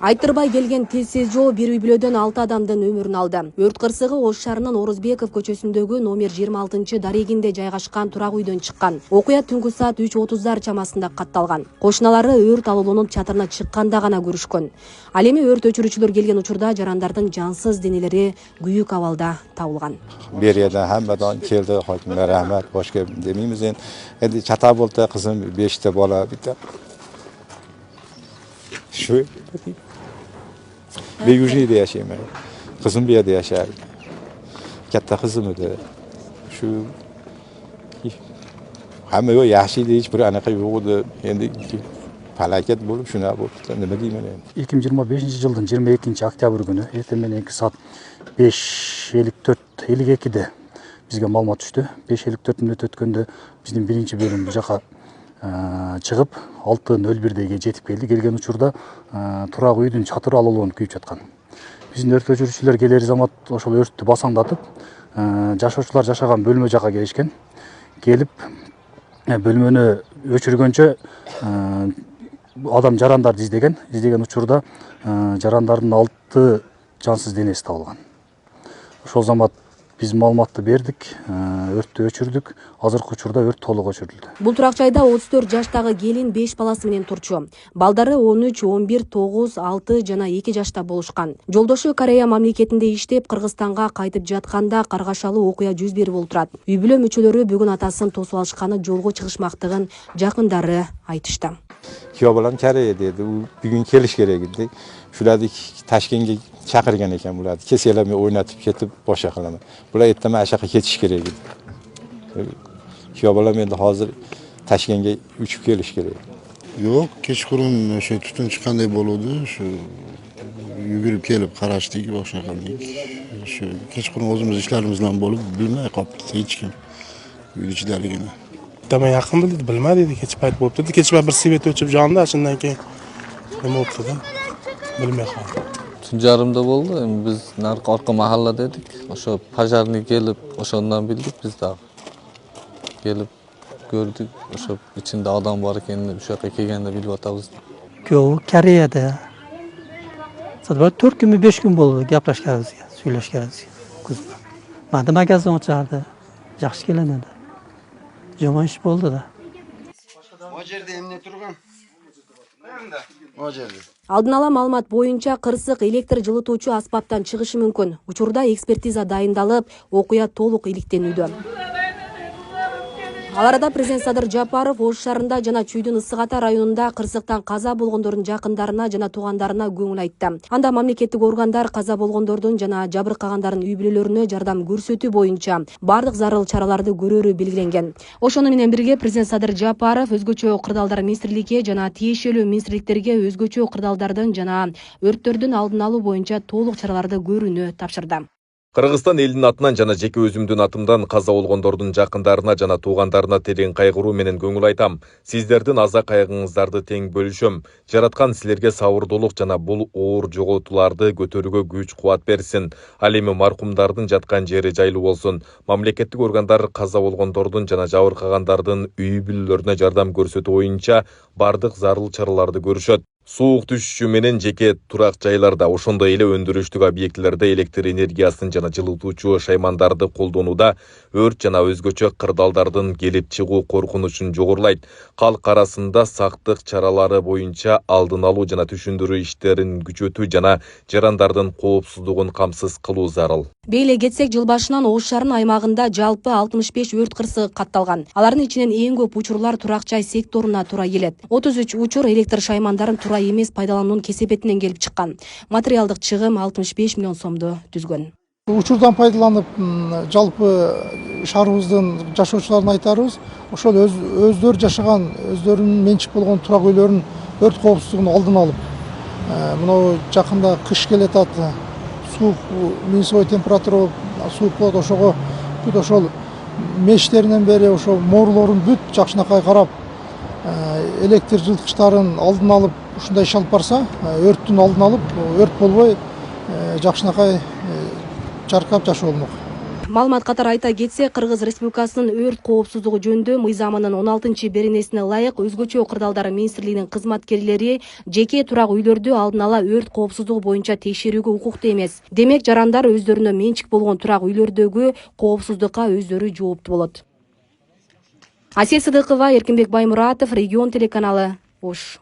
Айтырбай келген телсиз жоо бир үй бүлөдөн 6 адамдын өмүрүн алды. Өрт кырсыгы Ош шаарынын Орозбеков көчөсүндөгү номер 26 дарегинде жайгашкан турак үйдөн чыккан. Окуя түнгү саат 3:30 чамасында катталган. Кошуналары өрт алуулунун чатырына чыкканда гана көрүшкөн. Ал эми өрт өчүрүүчүлөр келген учурда жарандардын жансыз денелери күйүк абалда табылган. Бериядан hammadan keldi, hokimlar rahmat, boshqa demeymiz endi chata bo'ldi, qizim 5 ta bola bitta. Shu Beyujida yashayman. Qizim bu yerda yashaydi. Katta qizim edi. Shu hamma yo'q yaxshi edi, hech bir anaqa yo'q edi. Endi falokat bo'lib shuna bo'ldi. Nima deyman endi? 2025-жылдын 22-октябрь күнү эртең менен 2 saat 5:54-52-де бизге маалымат түштү. 5:54 мүнөт өткөндө биздин биринчи бөлүм бу жака чыгып 6:01-деге жетип келди. Келген учурда турак үйдүн чатыры алууланып күйүп жаткан. Биздин өрт өчүрүүчүлөр келер замат ошол өрттү басаңдатып, жашоочулар жашаган бөлмө жакка келишкен. Келип бөлмөнү өчүргөнчө адам жарандарды издеген учурда жарандардын 6 жансыз денеси табылган. Ошол замат биз маалыматты бердик, өрттү өчүрдүк. Азыркы учурда өрт толук өчүрүлдү. Бул турак жайда 34 жаштагы келин 5 баласы менен турчу. Балдары 13, 11, 9, 6 жана 2 жашта болушкан. Жолдошу Корея мамлекетинде иштеп, Кыргызстанга кайтып жатканда каргашалуу окуя жүз берип олтурат. Үй бүлө мүчөлөрү бүгүн атасын тосуп алышканы жолго чыгышмактыгын жакындары айтышты. Kuyov bolam Koreya dedi. U bugun kelish kerak edi. Shularni Toshkentga chaqirgan ekan bular. Kesalar men o'ynatib ketib boshqa qilaman. Bular ertaman ashaqqa ketish kerak edi. Kuyov bolam endi hozir Toshkentga uchib kelish kerak. Yo'q, kechqurun o'sha tutun chiqqanday bo'ldi. Shu yugurib kelib qarashdik, boshqa qildik. Shu kechqurun o'zimiz ishlarimiz bilan bo'lib bilmay qolibdi hech kim. Uy ichidaligini. Dama yaqin bildi, bilmadiydi, kech payt bo'libdi. Kech payt bir svet o'chib jondi, shundan keyin nima bo'ldi-da? Bilmay qoldim. Tunjarımda bo'ldi. Biz orqa mahallada edik. O'sha pajarni kelib, o'shandan bildik biz da. Kelib ko'rdik, o'sha ichida odam bor ekanini o'sha yoqqa kelganda bilib o'tamiz. Yo'q, Koreyada. Sadaqat 4 kun 5 kun bo'ldi gaplashganimizga, so'ylashganimizga. Kuzda. Mana magazin ochardi. Yaxshi kelinadi. Jomon ish bo'ldi-da. Ojerda emne turgan? Ojerda. Алдын ала маалымат боюнча кырсык электр жылытуучу аспаптан чыгышы мүмкүн. Учурда экспертиза дайындалып, окуя толук иликтенүүдө. Ал арада президент Садыр Жапаров Ош шаарында жана Чүйдүн Ысык Ата районунда кырсыктан каза болгондордун жакындарына жана туугандарына көңүл айтты. Анда мамлекеттик органдар каза болгондордун жана жабыркагандардын үй бүлөлөрүнө жардам көрсөтүү боюнча бардык зарыл чараларды көрөрү белгиленген. Ошону менен бирге президент Садыр Жапаров өзгөчө кырдаалдар министрлиги жана тиешелүү министрликтерге өзгөчө кырдаалдардын жана өрттөрдүн алдын алуу боюнча толук чараларды көрүүнү тапшырды. Кыргызстан элинин атынан жана жеке өзүмдүн атымдан каза болгондордун жакындарына жана туугандарына терең кайгыруу менен көңүл айтам. Сиздердин аза кайгыңыздарды тең бөлүшөм. Жараткан силерге сабырдуулук жана бул оор жоготууларды көтөрүүгө күч кубат берсин. Ал эми маркумдардын жаткан жери жайлуу болсун. Мамлекеттик органдар каза болгондордун жана жабыркагандардын үй бүлөлөрүнө жардам көрсөтүү боюнча бардык зарыл чараларды көрүшөт. Суук түшүшү менен жеке турак жайларда, ошондой эле өндүрүштүк объектилерде электр энергиясын жана жылытуучу шаймандарды колдонууда өрт жана өзгөчө кырдаалдардын келип чыгуу коркунучун жогорулайт. Калк арасында сактык чаралары боюнча алдын алуу жана түшүндүрүү иштерин күчөтүү жана жарандардын коопсуздугун камсыз кылуу зарыл. Бейле кетсек, жыл башынан Ош шаарынын аймагында жалпы 65 өрт кырсыгы катталган. Алардын ичинен эң көп учурлар турак жай секторуна туура келет. 33 учур электр шаймандарын туура эмес пайдалануунун кесепетинен келип чыккан. Материалдык чыгым 65 миллион сомду түзгөн. Учурдан пайдаланып, жалпы шаарыбыздын жашоочуларына айтарыбыз, ошол өздөрү жашаган, өздөрүнүн менчик болгон турак үйлөрүнүн өрт коопсуздугун алдын алып, мына жакында кыш келет атты. Суук, минусовой температура суук болот, ошого бүт ошол мештеринен бери ошол mooрлорун бүт жакшынакай карап, электр жылыткычтарын алдын алып, ушундай иш алып барса, өрттүн алдын алып, өрт болбой жакшынакай жаркап жашоо болмок. Маалымат катары айта кетсе, Кыргыз Республикасынын өрт коопсуздугу жөнүндө мыйзамынын 16-беренесине ылайык өзгөчө кырдаалдар министрлигинин кызматкерлери жеке турак үйлөрдү алдын ала өрт коопсуздугу боюнча текшерүүгө укуктуу эмес. Демек, жарандар өздөрүнө менчик болгон турак үйлөрдөгү коопсуздукка өздөрү жооптуу болот. Асел Сыдыкова, Эркинбек Баймуратов, Регион телеканалы, Ош.